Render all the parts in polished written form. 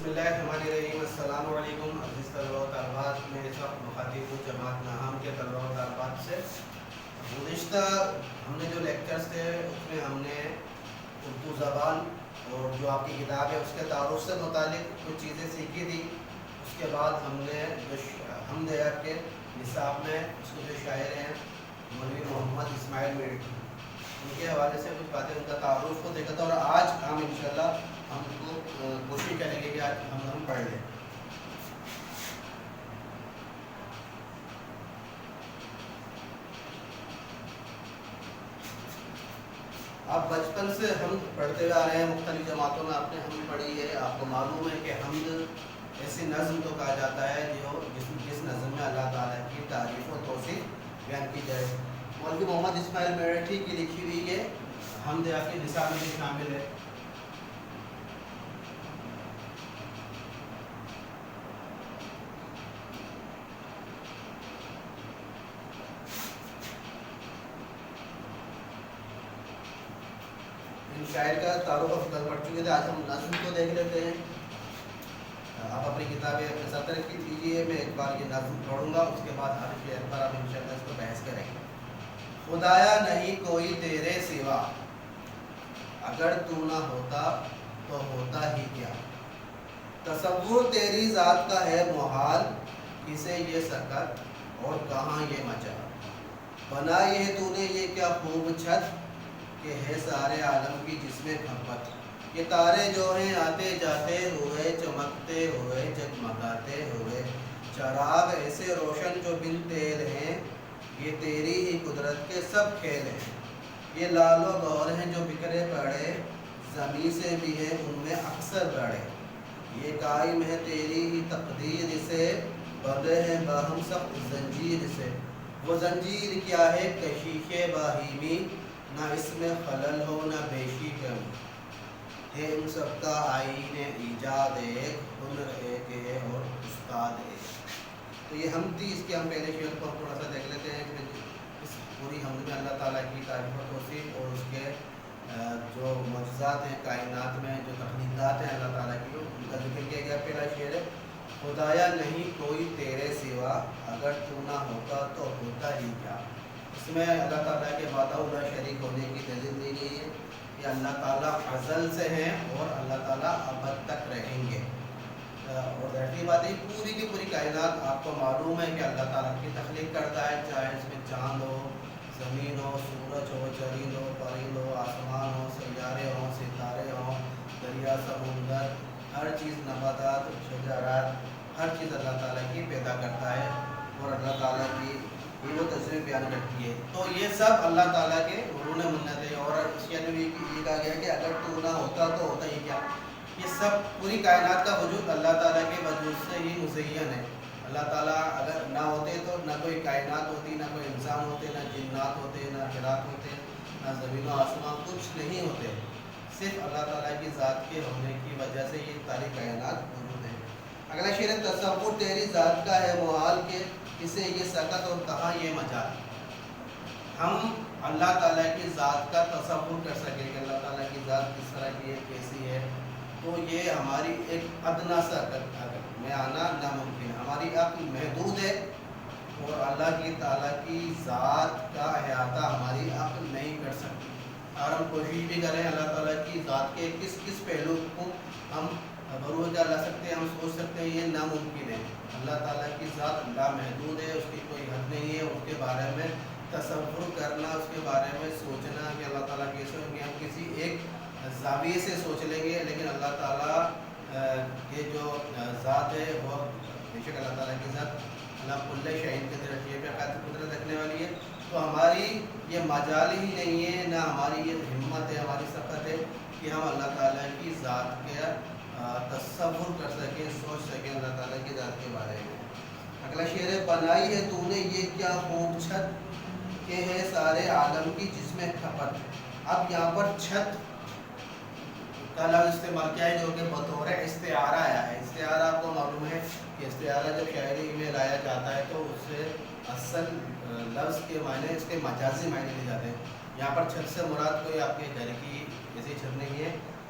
بسم اللہ الرحمن الرحیم۔ السلام علیکم عزیز طلباء و طالبات۔ میں اس وقت مخاطب ہوں جماعت ناہم کے طلباء و طالبات سے۔ گزشتہ ہم نے جو لیکچرز تھے اس میں ہم نے اردو زبان اور جو آپ کی کتاب ہے اس کے تعارف سے متعلق کچھ چیزیں سیکھی تھی۔ اس کے بعد ہم نے جو حمد کے نصاب میں اس کے جو شاعر ہیں مولوی محمد اسماعیل میرٹھی، ان کے حوالے سے کچھ باتیں ان کا تعارف کو دیکھا تھا، اور آج ہم انشاءاللہ ہم کو کوشش کریں گے کہ آج ہم پڑھ لیں۔ آپ بچپن سے ہم پڑھتے ہوئے آ رہے ہیں، مختلف جماعتوں میں آپ نے ہم پڑھی ہے۔ آپ کو معلوم ہے کہ حمد ایسی نظم کو کہا جاتا ہے جو جس نظم میں اللہ تعالیٰ کی تعریف و توصیف بیان کی جائے۔ مولوی محمد اسماعیل میرٹھی کی لکھی ہوئی یہ حمد آپ کے نصاب میں بھی شامل ہے۔ شاعر کا تعارف افضل پڑھ چکے تھے، آج ہم نظم کو دیکھ لیتے ہیں۔ آپ اپنی کتابیں اپنے ساتھ رکھی دیجیے، میں ایک بار یہ نظم پڑھوں گا، اس کے بعد ہر شعر پر آپ انشاءاللہ اس کو بحث کریں گے۔ خدایا نہیں کوئی تیرے سوا، اگر تو نہ ہوتا تو ہوتا ہی کیا۔ تصور تیری ذات کا ہے محال، کسے یہ سکت اور کہاں یہ مجال۔ بنائی ہے تو نے یہ کیا خوب چھت، کہ ہے سارے عالم کی جس میں کھپت۔ یہ تارے جو ہیں آتے جاتے ہوئے، چمکتے ہوئے جگمگاتے ہوئے، چراغ ایسے روشن جو بن تیل ہیں، یہ تیری ہی قدرت کے سب کھیل ہیں۔ یہ لال و گور ہیں جو بکھرے پڑے، زمیں سے بھی ہیں ان میں اکثر بڑے۔ یہ قائم ہے تیری ہی تقدیر سے، بندھے ہیں باہم سخت زنجیر سے۔ وہ زنجیر کیا ہے کشیش باہیمی، نہ اس میں خلل ہو نہ بیشی کمی۔ ہے ان سب کا آئین ایجاد ایک، ہنر ایک ہے اور استاد ایک۔ تو یہ حمد تھی، اس کے ہم پہلے شعر کو تھوڑا سا دیکھ لیتے ہیں۔ اس پوری حمد میں اللہ تعالیٰ کی تعریف و توصیف اور اس کے جو معجزات ہیں کائنات میں، جو تخلیقات ہیں اللہ تعالیٰ کی، ان کا ذکر کیا گیا۔ پہلا شعر ہے، خدایا نہیں کوئی تیرے سوا، اگر تو نہ ہوتا تو ہوتا ہی کیا۔ اس میں اللہ تعالیٰ کے وحدہ لا شریک ہونے کی دلیل دی گئی ہے کہ اللہ تعالیٰ ازل سے ہیں اور اللہ تعالیٰ ابد تک رہیں گے۔ اور دوسری بات ہے، پوری کی پوری کائنات آپ کو معلوم ہے کہ اللہ تعالیٰ کی تخلیق کرتا ہے، چاہے اس میں چاند ہو، زمین ہو، سورج ہو، چرند ہو، پرند ہو، آسمان ہو، سیارے ہوں، ستارے ہوں، دریا سمندر، ہر چیز، نباتات، شجرات، ہر چیز اللہ تعالیٰ کی پیدا کرتا ہے اور اللہ تعالیٰ کی وہ تصویر بیان کرتی ہے۔ تو یہ سب اللہ تعالیٰ کے قرون منت ہے، اور اس کے اندر یہ کہا گیا کہ اگر تو نہ ہوتا تو ہوتا ہی کیا۔ یہ سب پوری کائنات کا وجود اللہ تعالیٰ کے وجود سے ہی مزین ہے۔ اللہ تعالیٰ اگر نہ ہوتے تو نہ کوئی کائنات ہوتی، نہ کوئی انسان ہوتے، نہ جنات ہوتے، نہ حیوانات ہوتے، نہ زمین و آسمان، کچھ نہیں ہوتے۔ صرف اللہ تعالیٰ کی ذات کے ہونے کی وجہ سے یہ ساری کائنات موجود ہے۔ اگلا شعر ہے، تصور تیری ذات کا ہے محال، کہ اسے یہ سکت اور کہاں یہ مجال۔ ہم اللہ تعالیٰ کی ذات کا تصور کر سکیں کہ اللہ تعالیٰ کی ذات کس طرح کی ہے، کیسی ہے، تو یہ ہماری ایک ادنا سا میں آنا ناممکن ہے۔ ہماری عقل محدود ہے اور اللہ کی تعالیٰ کی ذات کا احاطہ ہماری عقل نہیں کر سکتی۔ اور ہم کوشش بھی کریں اللہ تعالیٰ کی ذات کے کس کس پہلو کو ہم بروز لا سکتے ہیں، ہم سوچ سکتے ہیں، یہ ناممکن ہے۔ اللہ تعالیٰ کی ذات لامحدود ہے، اس کی کوئی حد نہیں ہے۔ اس کے بارے میں تصور کرنا، اس کے بارے میں سوچنا کہ اللہ تعالیٰ کیسے ہوں گے، ہم کسی ایک زاویے سے سوچ لیں گے، لیکن اللہ تعالیٰ کے جو ذات ہے وہ بے شک اللہ تعالیٰ کی ذات اللہ کل شہید کے درجے پہ قدرت رکھنے والی ہے۔ تو ہماری یہ مجال ہی نہیں ہے، نہ ہماری یہ ہمت ہے، ہماری سخت ہے کہ ہم اللہ تعالیٰ کی ذات کے تصور کر سکیں، سوچ سکیں اللہ تعالیٰ کی ذات کے بارے میں۔ اگلا شعر ہے، بنائی ہے تو نے یہ کیا خوب چھت، کہ ہے سارے عالم کی جس میں کھپت۔ اب یہاں پر چھت کا لفظ استعمال کیا ہے جو کہ بطور استعارہ آیا ہے۔ استعارہ آپ کو معلوم ہے کہ استعارہ جب شاعری میں لایا جاتا ہے تو اس سے اصل لفظ کے معنی اس کے مجازی معنی لے جاتے ہیں۔ یہاں پر چھت سے مراد کوئی آپ کے گھر کی ایسی چھت نہیں ہے،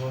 2